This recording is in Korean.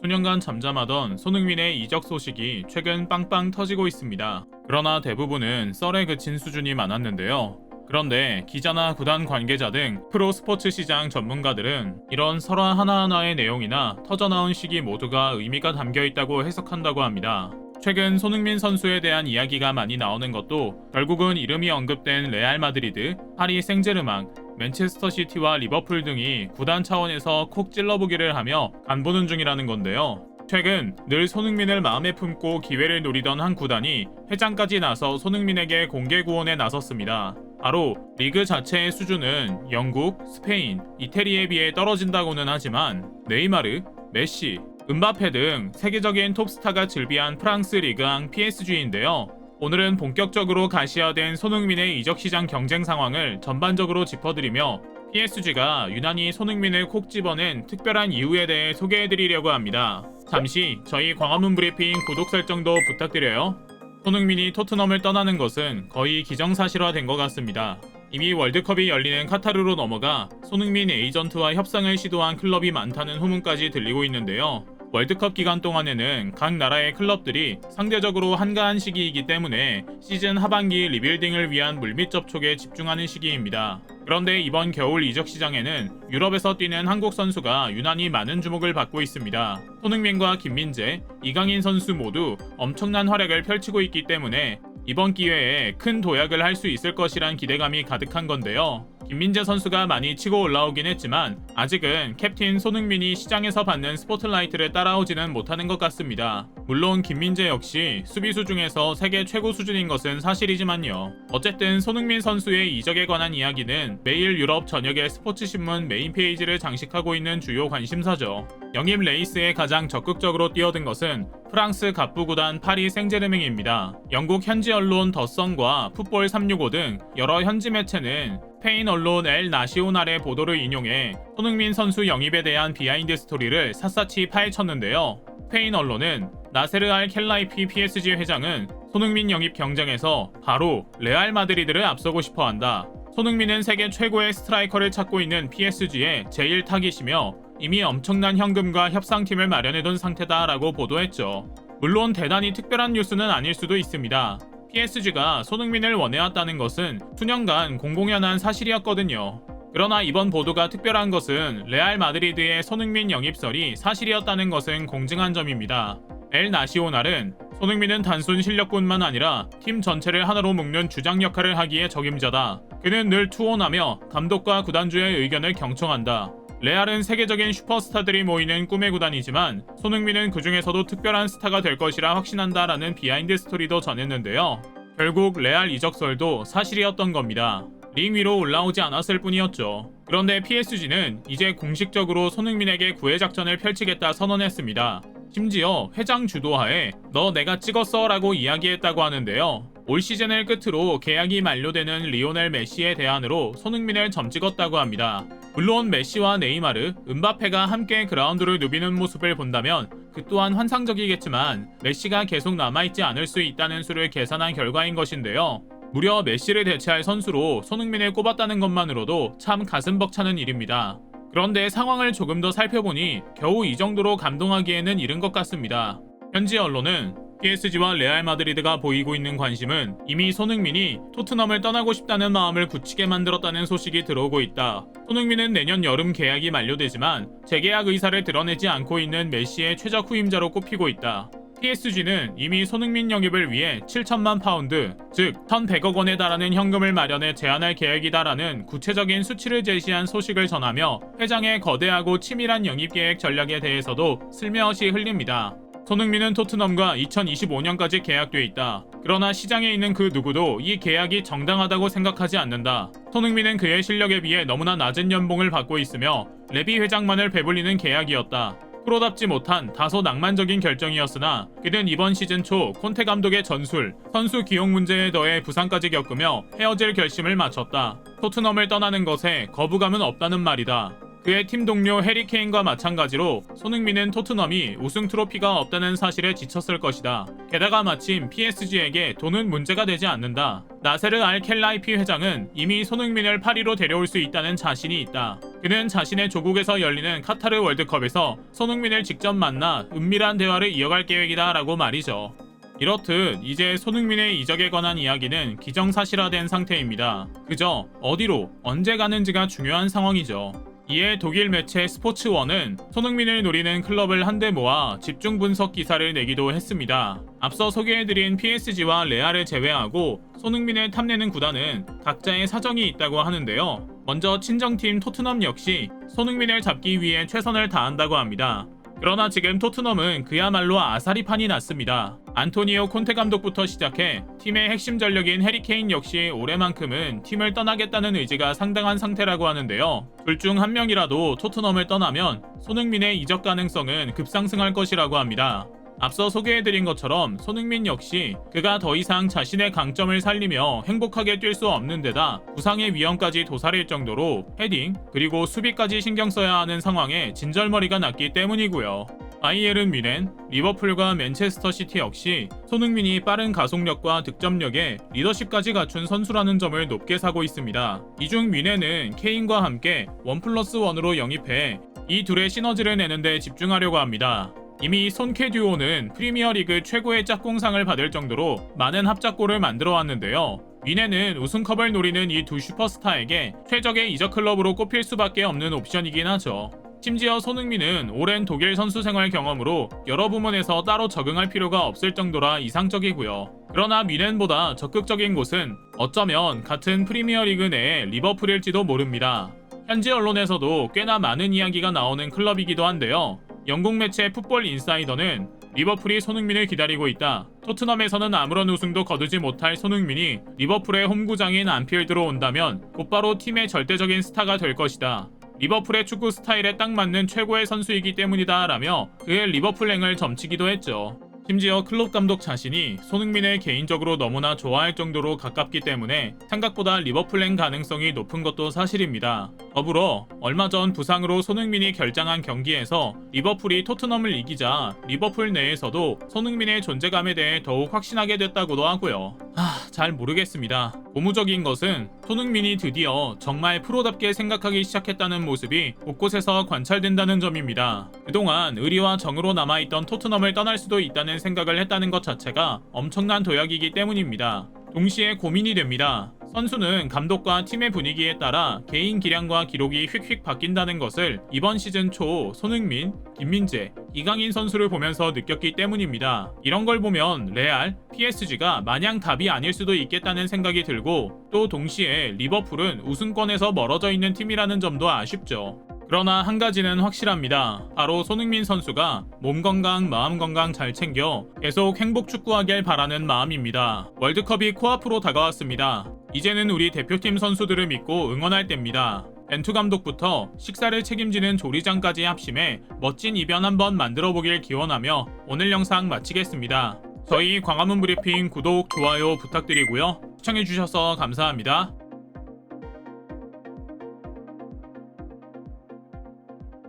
수년간 잠잠하던 손흥민의 이적 소식이 최근 빵빵 터지고 있습니다. 그러나 대부분은 썰에 그친 수준이 많았는데요. 그런데 기자나 구단 관계자 등 프로 스포츠 시장 전문가들은 이런 설화 하나하나의 내용이나 터져나온 시기 모두가 의미가 담겨 있다고 해석한다고 합니다. 최근 손흥민 선수에 대한 이야기가 많이 나오는 것도 결국은 이름이 언급된 레알 마드리드, 파리 생제르맹, 맨체스터 시티와 리버풀 등이 구단 차원에서 콕 찔러보기를 하며 간보는 중이라는 건데요. 최근 늘 손흥민을 마음에 품고 기회를 노리던 한 구단이 회장까지 나서 손흥민에게 공개 구원에 나섰습니다. 바로 리그 자체의 수준은 영국, 스페인, 이태리에 비해 떨어진다고는 하지만 네이마르, 메시, 은바페 등 세계적인 톱스타가 즐비한 프랑스 리그앙 PSG인데요. 오늘은 본격적으로 가시화된 손흥민의 이적 시장 경쟁 상황을 전반적으로 짚어드리며 PSG가 유난히 손흥민을 콕 집어낸 특별한 이유에 대해 소개해드리려고 합니다. 잠시 저희 광화문 브리핑 구독 설정도 부탁드려요. 손흥민이 토트넘을 떠나는 것은 거의 기정사실화된 것 같습니다. 이미 월드컵이 열리는 카타르로 넘어가 손흥민 에이전트와 협상을 시도한 클럽이 많다는 후문까지 들리고 있는데요. 월드컵 기간 동안에는 각 나라의 클럽들이 상대적으로 한가한 시기이기 때문에 시즌 하반기 리빌딩을 위한 물밑 접촉에 집중하는 시기입니다. 그런데 이번 겨울 이적 시장에는 유럽에서 뛰는 한국 선수가 유난히 많은 주목을 받고 있습니다. 손흥민과 김민재, 이강인 선수 모두 엄청난 활약을 펼치고 있기 때문에 이번 기회에 큰 도약을 할 수 있을 것이란 기대감이 가득한 건데요. 김민재 선수가 많이 치고 올라오긴 했지만 아직은 캡틴 손흥민이 시장에서 받는 스포트라이트를 따라오지는 못하는 것 같습니다. 물론 김민재 역시 수비수 중에서 세계 최고 수준인 것은 사실이지만요. 어쨌든 손흥민 선수의 이적에 관한 이야기는 매일 유럽 전역의 스포츠신문 메인 페이지를 장식하고 있는 주요 관심사죠. 영입 레이스에 가장 적극적으로 뛰어든 것은 프랑스 갑부구단 파리 생제르맹입니다. 영국 현지 언론 더선과 풋볼 365 등 여러 현지 매체는 스페인 언론 엘 나시오날의 보도를 인용해 손흥민 선수 영입에 대한 비하인드 스토리를 샅샅이 파헤쳤는데요. 스페인 언론은 나세르 알 켈라이피 PSG 회장은 손흥민 영입 경쟁에서 바로 레알 마드리드를 앞서고 싶어한다. 손흥민은 세계 최고의 스트라이커를 찾고 있는 PSG의 제일 타깃이며 이미 엄청난 현금과 협상팀을 마련해둔 상태다라고 보도했죠. 물론 대단히 특별한 뉴스는 아닐 수도 있습니다. PSG가 손흥민을 원해왔다는 것은 수년간 공공연한 사실이었거든요. 그러나 이번 보도가 특별한 것은 레알 마드리드의 손흥민 영입설이 사실이었다는 것은 공증한 점입니다. 엘 나시오날은 손흥민은 단순 실력뿐만 아니라 팀 전체를 하나로 묶는 주장 역할을 하기에 적임자다. 그는 늘 투혼하며 감독과 구단주의 의견을 경청한다. 레알은 세계적인 슈퍼스타들이 모이는 꿈의 구단이지만 손흥민은 그 중에서도 특별한 스타가 될 것이라 확신한다라는 비하인드 스토리도 전했는데요. 결국 레알 이적설도 사실이었던 겁니다. 링 위로 올라오지 않았을 뿐이었죠. 그런데 PSG는 이제 공식적으로 손흥민에게 구애 작전을 펼치겠다 선언했습니다. 심지어 회장 주도하에 너 내가 찍었어 라고 이야기했다고 하는데요. 올 시즌을 끝으로 계약이 만료되는 리오넬 메시의 대안으로 손흥민을 점찍었다고 합니다. 물론 메시와 네이마르, 은바페가 함께 그라운드를 누비는 모습을 본다면 그 또한 환상적이겠지만 메시가 계속 남아있지 않을 수 있다는 수를 계산한 결과인 것인데요. 무려 메시를 대체할 선수로 손흥민을 꼽았다는 것만으로도 참 가슴 벅차는 일입니다. 그런데 상황을 조금 더 살펴보니 겨우 이 정도로 감동하기에는 이른 것 같습니다. 현지 언론은 PSG와 레알 마드리드가 보이고 있는 관심은 이미 손흥민이 토트넘을 떠나고 싶다는 마음을 굳히게 만들었다는 소식이 들어오고 있다. 손흥민은 내년 여름 계약이 만료되지만 재계약 의사를 드러내지 않고 있는 메시의 최적 후임자로 꼽히고 있다. PSG는 이미 손흥민 영입을 위해 7천만 파운드, 즉 1,100억 원에 달하는 현금을 마련해 제안할 계획이다라는 구체적인 수치를 제시한 소식을 전하며 회장의 거대하고 치밀한 영입 계획 전략에 대해서도 슬며시 흘립니다. 손흥민은 토트넘과 2025년까지 계약돼 있다. 그러나 시장에 있는 그 누구도 이 계약이 정당하다고 생각하지 않는다. 손흥민은 그의 실력에 비해 너무나 낮은 연봉을 받고 있으며 레비 회장만을 배불리는 계약이었다. 프로답지 못한 다소 낭만적인 결정이었으나 그는 이번 시즌 초 콘테 감독의 전술, 선수 기용 문제에 더해 부상까지 겪으며 헤어질 결심을 마쳤다. 토트넘을 떠나는 것에 거부감은 없다는 말이다. 그의 팀 동료 해리 케인과 마찬가지로 손흥민은 토트넘이 우승 트로피가 없다는 사실에 지쳤을 것이다. 게다가 마침 PSG에게 돈은 문제가 되지 않는다. 나세르 알 켈라이피 회장은 이미 손흥민을 파리로 데려올 수 있다는 자신이 있다. 그는 자신의 조국에서 열리는 카타르 월드컵에서 손흥민을 직접 만나 은밀한 대화를 이어갈 계획이다 라고 말이죠. 이렇듯 이제 손흥민의 이적에 관한 이야기는 기정사실화된 상태입니다. 그저 어디로 언제 가는지가 중요한 상황이죠. 이에 독일 매체 스포츠원은 손흥민을 노리는 클럽을 한데 모아 집중 분석 기사를 내기도 했습니다. 앞서 소개해드린 PSG와 레알을 제외하고 손흥민을 탐내는 구단은 각자의 사정이 있다고 하는데요. 먼저 친정팀 토트넘 역시 손흥민을 잡기 위해 최선을 다한다고 합니다. 그러나 지금 토트넘은 그야말로 아사리판이 났습니다. 안토니오 콘테 감독부터 시작해 팀의 핵심 전력인 해리 케인 역시 올해만큼은 팀을 떠나겠다는 의지가 상당한 상태라고 하는데요. 둘 중 한 명이라도 토트넘을 떠나면 손흥민의 이적 가능성은 급상승할 것이라고 합니다. 앞서 소개해드린 것처럼 손흥민 역시 그가 더 이상 자신의 강점을 살리며 행복하게 뛸 수 없는 데다 부상의 위험까지 도사릴 정도로 헤딩 그리고 수비까지 신경 써야 하는 상황에 진절머리가 났기 때문이고요. 바이에른 뮌헨, 리버풀과 맨체스터 시티 역시 손흥민이 빠른 가속력과 득점력에 리더십까지 갖춘 선수라는 점을 높게 사고 있습니다. 이 중 뮌헨은 케인과 함께 1+1으로 영입해 이 둘의 시너지를 내는데 집중하려고 합니다. 이미 손케 듀오는 프리미어리그 최고의 짝꿍상을 받을 정도로 많은 합작골을 만들어 왔는데요. 뮌헨은 우승컵을 노리는 이 두 슈퍼스타에게 최적의 이적 클럽으로 꼽힐 수밖에 없는 옵션이긴 하죠. 심지어 손흥민은 오랜 독일 선수 생활 경험으로 여러 부문에서 따로 적응할 필요가 없을 정도라 이상적이고요. 그러나 뮌헨보다 적극적인 곳은 어쩌면 같은 프리미어리그 내의 리버풀일지도 모릅니다. 현지 언론에서도 꽤나 많은 이야기가 나오는 클럽이기도 한데요. 영국 매체 풋볼 인사이더는 리버풀이 손흥민을 기다리고 있다. 토트넘에서는 아무런 우승도 거두지 못할 손흥민이 리버풀의 홈구장인 안필드로 온다면 곧바로 팀의 절대적인 스타가 될 것이다. 리버풀의 축구 스타일에 딱 맞는 최고의 선수이기 때문이다 라며 그의 리버풀행을 점치기도 했죠. 심지어 클롭 감독 자신이 손흥민을 개인적으로 너무나 좋아할 정도로 가깝기 때문에 생각보다 리버풀행 가능성이 높은 것도 사실입니다. 더불어 얼마 전 부상으로 손흥민이 결장한 경기에서 리버풀이 토트넘을 이기자 리버풀 내에서도 손흥민의 존재감에 대해 더욱 확신하게 됐다고도 하고요. 잘 모르겠습니다. 고무적인 것은 손흥민이 드디어 정말 프로답게 생각하기 시작했다는 모습이 곳곳에서 관찰된다는 점입니다. 그동안 의리와 정으로 남아있던 토트넘을 떠날 수도 있다는 생각을 했다는 것 자체가 엄청난 도약이기 때문입니다. 동시에 고민이 됩니다. 선수는 감독과 팀의 분위기에 따라 개인 기량과 기록이 휙휙 바뀐다는 것을 이번 시즌 초 손흥민, 김민재, 이강인 선수를 보면서 느꼈기 때문입니다. 이런 걸 보면 레알, PSG가 마냥 답이 아닐 수도 있겠다는 생각이 들고 또 동시에 리버풀은 우승권에서 멀어져 있는 팀이라는 점도 아쉽죠. 그러나 한 가지는 확실합니다. 바로 손흥민 선수가 몸 건강, 마음 건강 잘 챙겨 계속 행복 축구하길 바라는 마음입니다. 월드컵이 코앞으로 다가왔습니다. 이제는 우리 대표팀 선수들을 믿고 응원할 때입니다. 벤투 감독부터 식사를 책임지는 조리장까지 합심해 멋진 이변 한번 만들어보길 기원하며 오늘 영상 마치겠습니다. 저희 광화문 브리핑 구독, 좋아요 부탁드리고요. 시청해주셔서 감사합니다.